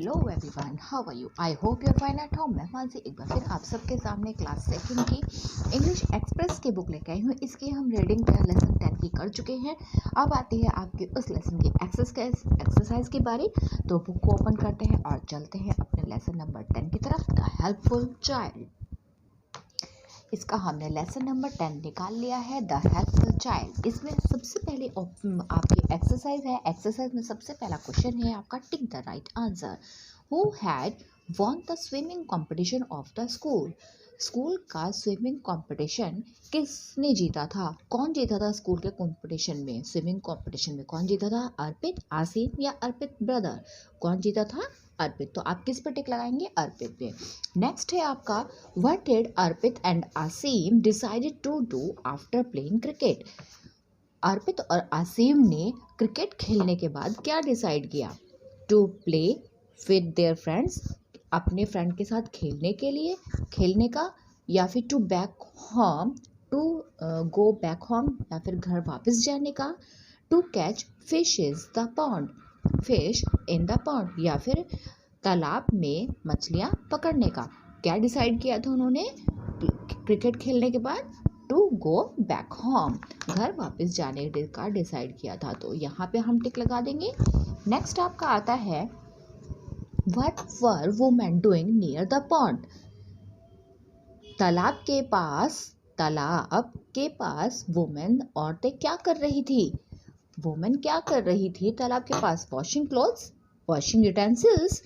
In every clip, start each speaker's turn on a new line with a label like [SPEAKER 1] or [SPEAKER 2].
[SPEAKER 1] Hello everyone, how are you? I hope you're fine at home. मैं मानसी एक बार फिर आप सबके सामने क्लास सेकंड की इंग्लिश एक्सप्रेस की बुक लेकर आई हूँ। इसकी हम रीडिंग का लेसन 10 की कर चुके हैं। अब आती है आपकी उस लेसन की एक्सरसाइज की बारी। तो बुक को ओपन करते हैं और चलते हैं अपने लेसन नंबर 10 की तरफ, द हेल्पफुल चाइल्ड। इसका हमने लेसन नंबर 10 निकाल लिया है, द हेल्पफुल चाइल्ड। इसमें सबसे पहले आपकी एक्सरसाइज है। एक्सरसाइज में सबसे पहला क्वेश्चन है आपका, tick the right answer. Who had won the swimming competition of the school? School का स्विमिंग कंपटीशन किसने जीता था? कौन जीता था स्कूल के कंपटीशन में? स्विमिंग कंपटीशन में कौन जीता था? अर्पित, आसिम या अर्पित ब्रदर? कौन जीता था? अर्पित। तो आप किस पे टिक लगाएंगे? अर्पित पे। नेक्स्ट है आपका, what did Arpit and Asim decided to do after playing cricket? Arpit और आसिम ने क्रिकेट खेलने के बाद क्या डिसाइड किया? To play with their friends, अपने फ्रेंड के साथ खेलने का, या फिर to back home, to go back home, या फिर घर वापस जाने का, to catch fishes the pond, fish in the pond, या फिर तालाब में मछलियाँ पकड़ने का। क्या डिसाइड किया था उन्होंने क्रिकेट खेलने के बाद? टू गो बैक होम, घर वापस जाने का डिसाइड किया था। तो यहाँ पे हम टिक लगा देंगे। नेक्स्ट आपका आता है, What were women doing near the pond? तालाब के पास वुमेन, औरतें क्या कर रही थी? वुमेन क्या कर रही थी तालाब के पास? Washing clothes, washing utensils,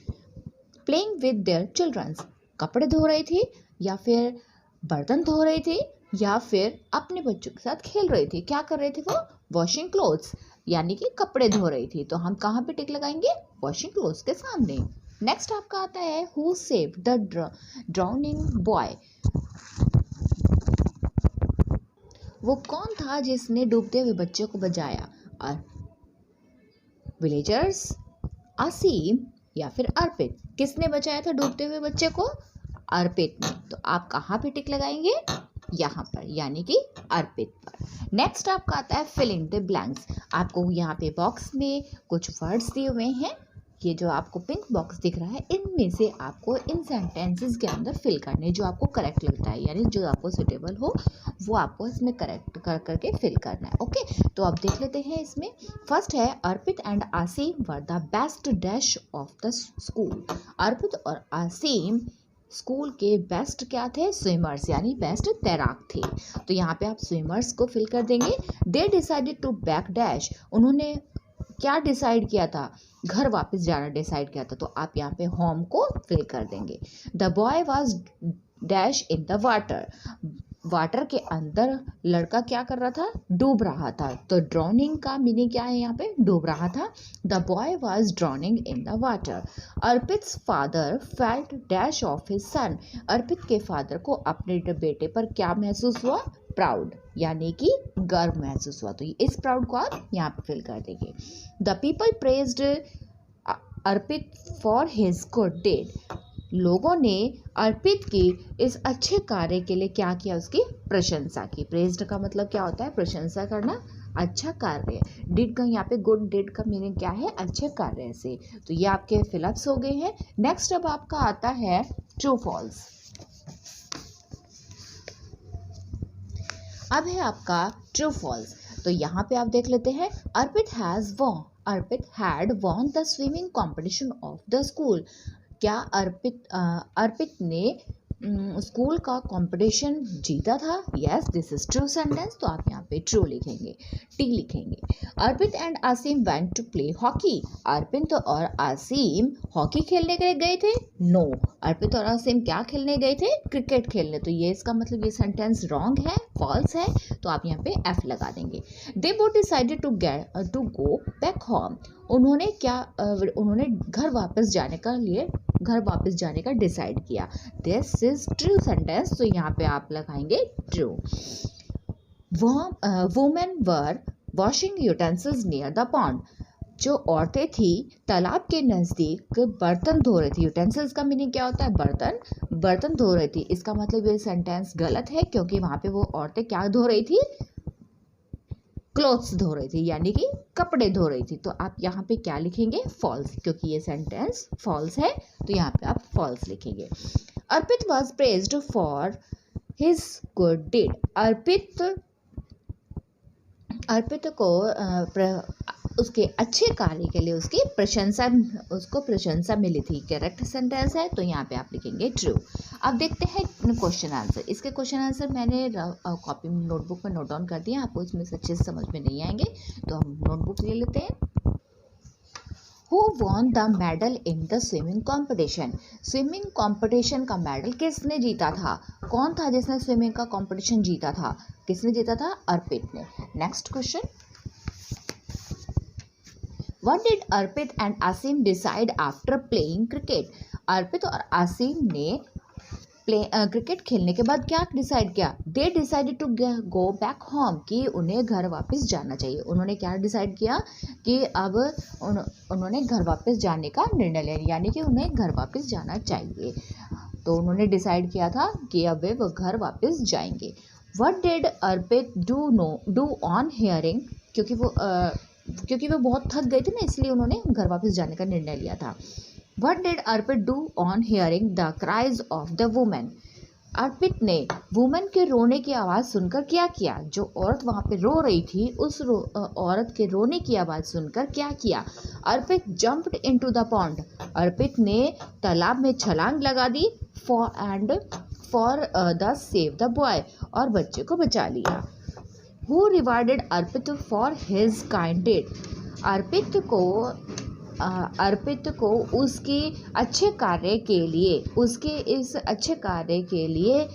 [SPEAKER 1] playing with their childrens, कपड़े धो रही थी, या फिर बर्तन धो रही थी, या फिर अपने बच्चों के साथ खेल रही थी। क्या कर रही थी वो? वॉशिंग क्लोथ्स, यानी कि कपड़े धो रही थी। तो हम कहाँ पे टिक लगाएंगे? वॉशिंग क्लोथ्स के सामने। नेक्स्ट आपका आता है, who saved the drowning boy? वो कौन था जिसने डूबते हुए बच्चे को बचाया? विलेजर्स, आसिम या फिर अर्पित? किसने बचाया था डूबते हुए बच्चे को? अर्पित ने। तो आप कहाँ पे टिक लगाएंगे? यहाँ पर, यानी कि अर्पित पर। नेक्स्ट आपका आता है, फिल इन द ब्लैंक्स। आपको यहाँ पे बॉक्स में कुछ वर्ड्स दिए हुए हैं। ये जो आपको पिंक बॉक्स दिख रहा है, इनमें से आपको इन सेंटेंसेस के अंदर फिल करने, जो आपको करेक्ट लगता है, यानी जो आपको सुटेबल हो वो आपको इसमें करेक्ट करके फिल करना है। ओके, तो अब देख लेते हैं इसमें। फर्स्ट है, Arpit and Asim were the best dash of the school. Arpit और आसिम स्कूल के बेस्ट क्या थे? स्विमर्स, यानी बेस्ट तैराक थे। तो यहाँ पे आप स्विमर्स को फिल कर देंगे। They decided to back dash, उन्होंने क्या डिसाइड किया था? घर वापस जाना डिसाइड किया था। तो आप यहाँ पे होम को फिल कर देंगे। The boy was dash in the water, water के अंदर लड़का क्या कर रहा था? डूब रहा था। तो ड्रॉनिंग का मीनिंग क्या है? यहाँ पे डूब रहा था। The boy was drowning in the water. Arpit's father felt dash of his son, Arpit के फादर को अपने बेटे पर क्या महसूस हुआ? प्राउड, यानी कि गर्व महसूस हुआ। तो इस प्राउड को आप यहाँ पे फिल कर देंगे। The people praised Arpit for his good deed, लोगों ने अर्पित की इस अच्छे कार्य के लिए क्या किया? उसकी प्रशंसा की। प्रेज्ड का मतलब क्या होता है? प्रशंसा करना, अच्छा कार्य। डिड का यहाँ पे गुड डिड का मीनिंग क्या है? अच्छे कार्य से। तो ये आपके फिलअप्स हो गए हैं। नेक्स्ट अब आपका आता है ट्रू फॉल्स। अब है आपका ट्रू फॉल्स। तो यहाँ पे आप देख लेते हैं, Arpit had won the swimming competition of the school. क्या अर्पित ने स्कूल का कंपटीशन जीता था? Yes, this is true sentence. तो आप यहाँ पे ट्रू लिखेंगे, टी लिखेंगे। Arpit and Asim went to play hockey, Arpit और आसिम हॉकी खेलने के लिए गए थे? नो, अर्पित और आसिम क्या खेलने गए थे? क्रिकेट खेलने। तो ये इसका मतलब ये सेंटेंस रॉन्ग है, फॉल्स है। तो आप यहाँ पे एफ लगा देंगे। They both decided to go back home, उन्होंने घर वापस जाने का डिसाइड किया। This is true sentence. तो यहाँ पे आप लगाएंगे true. Women were washing utensils near the pond, जो औरतें थी तालाब के नज़दीक बर्तन धो रही थी। यूटेंसिल्स का मीनिंग क्या होता है? बर्तन धो रही थी। इसका मतलब ये सेंटेंस गलत है, क्योंकि वहाँ पे वो औरतें क्या धो रही थी? क्लोथ्स धो रही थी, यानी कि कपड़े धो रही थी। तो आप यहाँ पे क्या लिखेंगे? फॉल्स, क्योंकि ये सेंटेंस फॉल्स है तो यहाँ पे आप फॉल्स लिखेंगे। Arpit was praised for his good deed. Arpit को उसके अच्छे कार्य के लिए उसको प्रशंसा मिली थी। करेक्ट सेंटेंस है तो यहाँ पे आप लिखेंगे ट्रू। अब देखते हैं क्वेश्चन आंसर। इसके क्वेश्चन आंसर मैंने कॉपी नोटबुक में नोट डाउन कर दिया, आपको इसमें से अच्छे से समझ में नहीं आएंगे तो हम नोटबुक ले लेते हैं। Who won the medal in the swimming competition? Swimming competition का मेडल किसने जीता था? कौन था जिसने स्विमिंग का कंपटीशन जीता था? किसने जीता था? अर्पित ने। Next question, What did Arpit and Asim decide after playing cricket? अर्पित और आसिम ने क्रिकेट खेलने के बाद क्या डिसाइड किया? They decided to go back home, कि उन्हें घर वापस जाना चाहिए। उन्होंने क्या डिसाइड किया कि अब उन्होंने घर वापस जाने का निर्णय लिया, यानी कि उन्हें घर वापस जाना चाहिए। तो उन्होंने डिसाइड किया था कि अब वो घर वापस जाएंगे। What did Arpit do on hearing? क्योंकि वो बहुत थक गए थे ना, इसलिए उन्होंने घर वापस जाने का निर्णय लिया था। What did Arpit do on hearing the cries of the woman? अर्पित ने वुमन के रोने की आवाज़ सुनकर क्या किया? जो औरत वहाँ पे रो रही थी, उस औरत के रोने की आवाज़ सुनकर क्या किया? अर्पित jumped into the pond. अर्पित ने तालाब में छलांग लगा दी for thus save the boy, और बच्चे को बचा लिया। Who rewarded Arpit for his kind deed? अर्पित को उसके अच्छे कार्य के लिए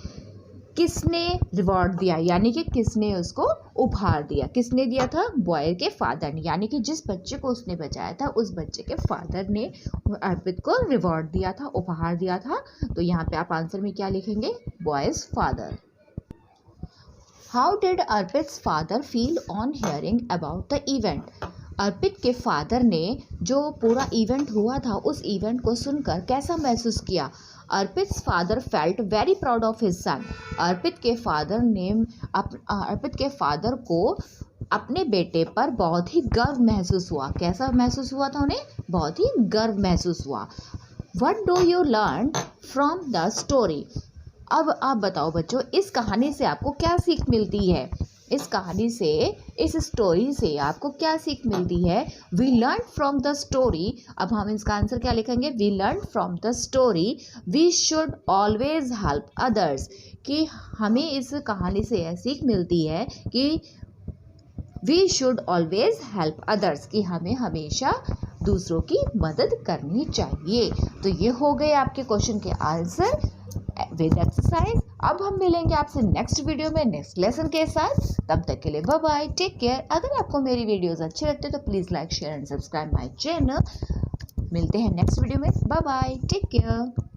[SPEAKER 1] किसने रिवॉर्ड दिया, यानी कि किसने उसको उपहार दिया? किसने दिया था? बॉय के फादर ने, यानी कि जिस बच्चे को उसने बचाया था उस बच्चे के फादर ने अर्पित को रिवॉर्ड दिया था, उपहार दिया था। तो यहाँ पे आप आंसर में क्या लिखेंगे? Boy's father. How did Arpit's father feel on hearing about the event? Arpit के फादर ने जो पूरा इवेंट हुआ था उस इवेंट को सुनकर कैसा महसूस किया? Arpit's father felt very proud of his son. Arpit के फादर को अपने बेटे पर बहुत ही गर्व महसूस हुआ। कैसा महसूस हुआ था उन्हें? बहुत ही गर्व महसूस हुआ। What do you learn from the story? अब आप बताओ बच्चों, इस कहानी से आपको क्या सीख मिलती है? इस स्टोरी से आपको क्या सीख मिलती है? We learn from the story. अब हम इसका आंसर क्या लिखेंगे? We learn from the story we should always help others, कि हमें इस कहानी से यह सीख मिलती है कि we should always help others, कि हमें हमेशा दूसरों की मदद करनी चाहिए। तो ये हो गए आपके क्वेश्चन के आंसर विद एक्सरसाइज। अब हम मिलेंगे आपसे नेक्स्ट वीडियो में नेक्स्ट लेसन के साथ। तब तक के लिए बाय बाय, टेक केयर। अगर आपको मेरी वीडियोस अच्छी लगती है तो please like share and subscribe my channel. मिलते हैं नेक्स्ट वीडियो में। Bye bye, take care.